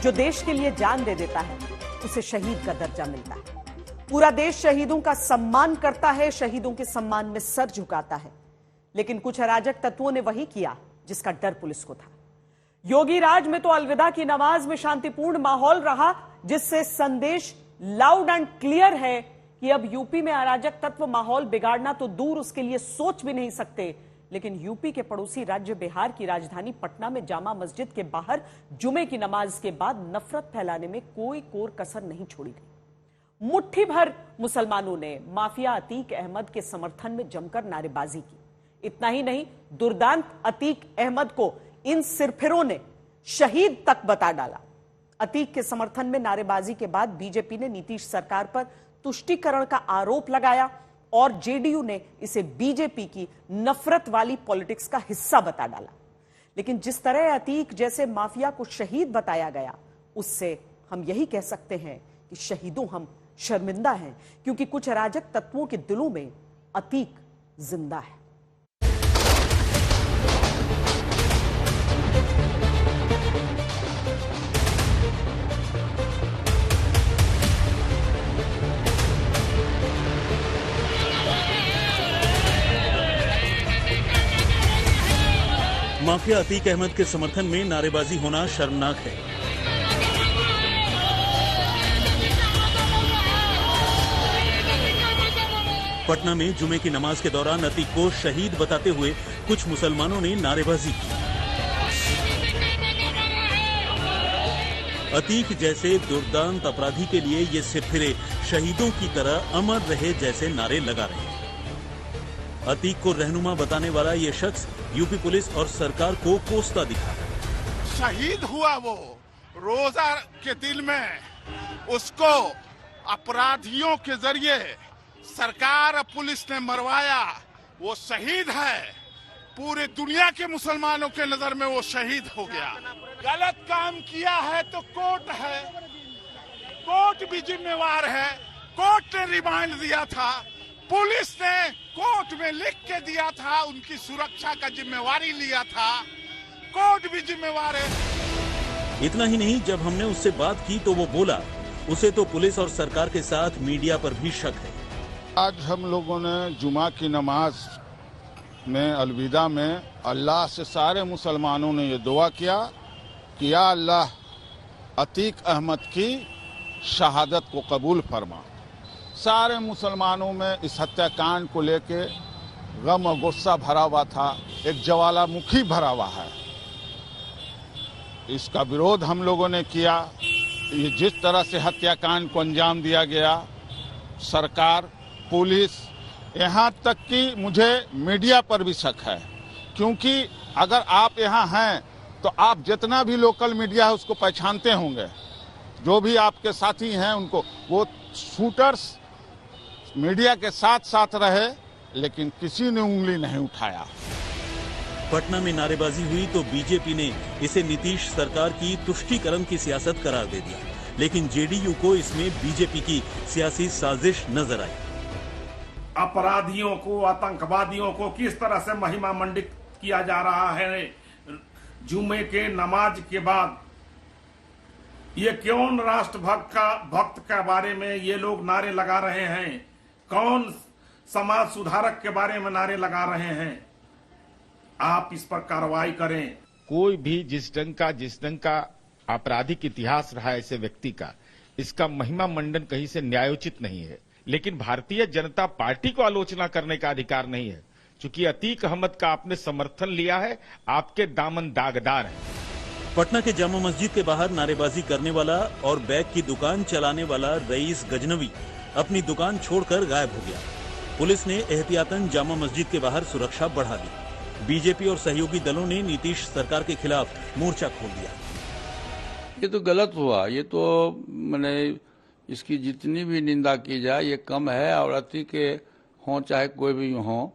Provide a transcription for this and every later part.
जो देश के लिए जान दे देता है उसे शहीद का दर्जा मिलता है। पूरा देश शहीदों का सम्मान करता है, शहीदों के सम्मान में सर झुकाता है। लेकिन कुछ अराजक तत्वों ने वही किया जिसका डर पुलिस को था। योगी राज में तो अलविदा की नमाज में शांतिपूर्ण माहौल रहा, जिससे संदेश लाउड एंड क्लियर है कि अब यूपी में अराजक तत्व माहौल बिगाड़ना तो दूर, उसके लिए सोच भी नहीं सकते। लेकिन यूपी के पड़ोसी राज्य बिहार की राजधानी पटना में जामा मस्जिद के बाहर जुमे की नमाज के बाद नफरत फैलाने में कोई कोर कसर नहीं छोड़ी गई। मुट्ठी भर मुसलमानों ने माफिया अतीक अहमद के समर्थन में जमकर नारेबाजी की। इतना ही नहीं, दुर्दांत अतीक अहमद को इन सिरफिरों ने शहीद तक बता डाला। अतीक के समर्थन में नारेबाजी के बाद बीजेपी ने नीतीश सरकार पर तुष्टीकरण का आरोप लगाया और जेडीयू ने इसे बीजेपी की नफरत वाली पॉलिटिक्स का हिस्सा बता डाला। लेकिन जिस तरह अतीक जैसे माफिया को शहीद बताया गया, उससे हम यही कह सकते हैं कि शहीदों हम शर्मिंदा हैं, क्योंकि कुछ अराजक तत्वों के दिलों में अतीक जिंदा है। माफिया अतीक अहमद के समर्थन में नारेबाजी होना शर्मनाक है। पटना में जुमे की नमाज के दौरान अतीक को शहीद बताते हुए कुछ मुसलमानों ने नारेबाजी की। अतीक जैसे दुर्दांत अपराधी के लिए ये सिरफिरे शहीदों की तरह अमर रहे जैसे नारे लगा रहे हैं। अतीक को रहनुमा बताने वाला ये शख्स यूपी पुलिस और सरकार को कोसता दिखा। शहीद हुआ वो रोजा के दिल में, उसको अपराधियों के जरिए सरकार और पुलिस ने मरवाया। वो शहीद है। पूरे दुनिया के मुसलमानों के नजर में वो शहीद हो गया। गलत काम किया है तो कोर्ट है, कोर्ट भी जिम्मेवार है। कोर्ट ने रिमांड दिया था, पुलिस ने कोर्ट में लिख के दिया था, उनकी सुरक्षा का जिम्मेवारी लिया था, कोर्ट भी जिम्मेवार है। इतना ही नहीं, जब हमने उससे बात की तो वो बोला उसे तो पुलिस और सरकार के साथ मीडिया पर भी शक है। आज हम लोगों ने जुमा की नमाज में अलविदा में अल्लाह से सारे मुसलमानों ने ये दुआ किया कि या अल्लाह अतीक अहमद की शहादत को कबूल फरमा। सारे मुसलमानों में इस हत्याकांड को लेके गम और गुस्सा भरा हुआ था, एक ज्वालामुखी भरा हुआ है। इसका विरोध हम लोगों ने किया। ये जिस तरह से हत्याकांड को अंजाम दिया गया, सरकार, पुलिस, यहाँ तक कि मुझे मीडिया पर भी शक है, क्योंकि अगर आप यहाँ हैं तो आप जितना भी लोकल मीडिया है उसको पहचानते होंगे। जो भी आपके साथी हैं उनको, वो शूटर्स मीडिया के साथ साथ रहे, लेकिन किसी ने उंगली नहीं उठाया। पटना में नारेबाजी हुई तो बीजेपी ने इसे नीतीश सरकार की तुष्टीकरण की सियासत करार दे दिया, लेकिन जेडीयू को इसमें बीजेपी की सियासी साजिश नजर आई। अपराधियों को, आतंकवादियों को किस तरह से महिमा मंडित किया जा रहा है जुमे के नमाज के बाद। ये कौन भक्त के बारे में ये लोग नारे लगा रहे हैं? कौन समाज सुधारक के बारे में नारे लगा रहे हैं? आप इस पर कार्रवाई करें। कोई भी जिस ढंग का आपराधिक इतिहास रहा है ऐसे व्यक्ति का, इसका महिमा मंडन कहीं से न्यायोचित नहीं है। लेकिन भारतीय जनता पार्टी को आलोचना करने का अधिकार नहीं है, क्योंकि अतीक अहमद का आपने समर्थन लिया है, आपके दामन दागदार है। पटना के जामा मस्जिद के बाहर नारेबाजी करने वाला और बैग की दुकान चलाने वाला रईस गजनवी अपनी दुकान छोड़कर गायब हो गया। पुलिस ने एहतियातन जामा मस्जिद के बाहर सुरक्षा बढ़ा दी। बीजेपी और सहयोगी दलों ने नीतीश सरकार के खिलाफ मोर्चा खोल दिया। ये तो गलत हुआ। ये तो मैंने इसकी जितनी भी निंदा की जाए ये कम है। और अतीक के हों चाहे कोई भी हो,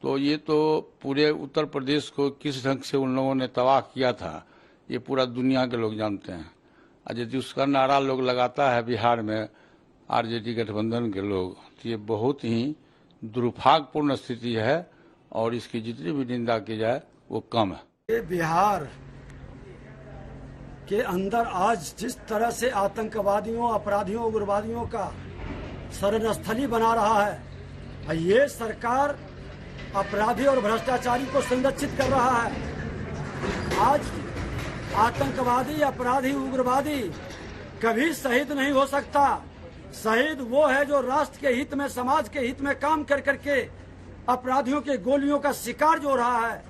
तो ये तो पूरे उत्तर प्रदेश को किस ढंग से उन लोगों ने तबाह किया था ये पूरा दुनिया के लोग जानते हैं। और यदि उसका नारा लोग लगाता है बिहार में आरजेडी गठबंधन के लोग, तो ये बहुत ही दुर्भाग्यपूर्ण स्थिति है और इसकी जितनी भी निंदा की जाए वो कम है। ये बिहार के अंदर आज जिस तरह से आतंकवादियों, अपराधियों, उग्रवादियों का शरणस्थली बना रहा है, ये सरकार अपराधी और भ्रष्टाचारी को संरक्षित कर रहा है। आज आतंकवादी, अपराधी, उग्रवादी कभी शहीद नहीं हो सकता। शहीद वो है जो राष्ट्र के हित में, समाज के हित में काम कर करके अपराधियों के गोलियों का शिकार जो रहा है,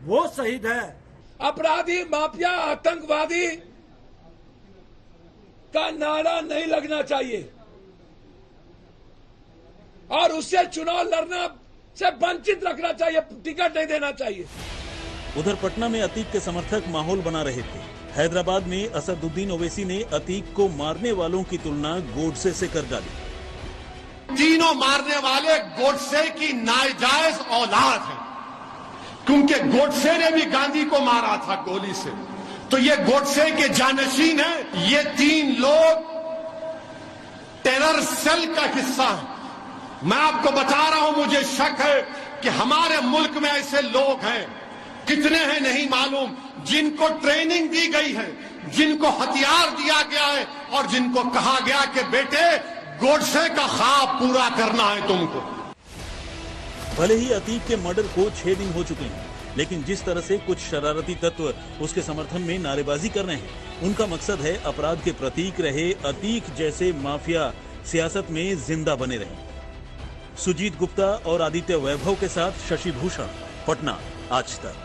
वो शहीद है। अपराधी, माफिया, आतंकवादी का नारा नहीं लगना चाहिए और उससे चुनाव लड़ना से वंचित रखना चाहिए, टिकट नहीं देना चाहिए। उधर पटना में अतीक के समर्थक माहौल बना रहे थे। हैदराबाद में असदुद्दीन ओवैसी ने अतीक को मारने वालों की तुलना गोडसे से कर डाली। तीनों मारने वाले गोडसे की नाजायज औलाद हैं, क्योंकि गोडसे ने भी गांधी को मारा था गोली से, तो ये गोडसे के जानशीन हैं। ये तीन लोग टेरर सेल का हिस्सा है। मैं आपको बता रहा हूं, मुझे शक है कि हमारे मुल्क में ऐसे लोग हैं, कितने हैं नहीं मालूम, जिनको ट्रेनिंग दी गई है, जिनको हथियार दिया गया है और जिनको कहा गया कि बेटे गोडसे का ख्वाब पूरा करना है तुमको। भले ही अतीक के मर्डर को 6 दिन हो चुके हैं, लेकिन जिस तरह से कुछ शरारती तत्व उसके समर्थन में नारेबाजी कर रहे हैं, उनका मकसद है अपराध के प्रतीक रहे अतीक जैसे माफिया सियासत में जिंदा बने रहे। सुजीत गुप्ता और आदित्य वैभव के साथ शशि भूषण, पटना, आज तक।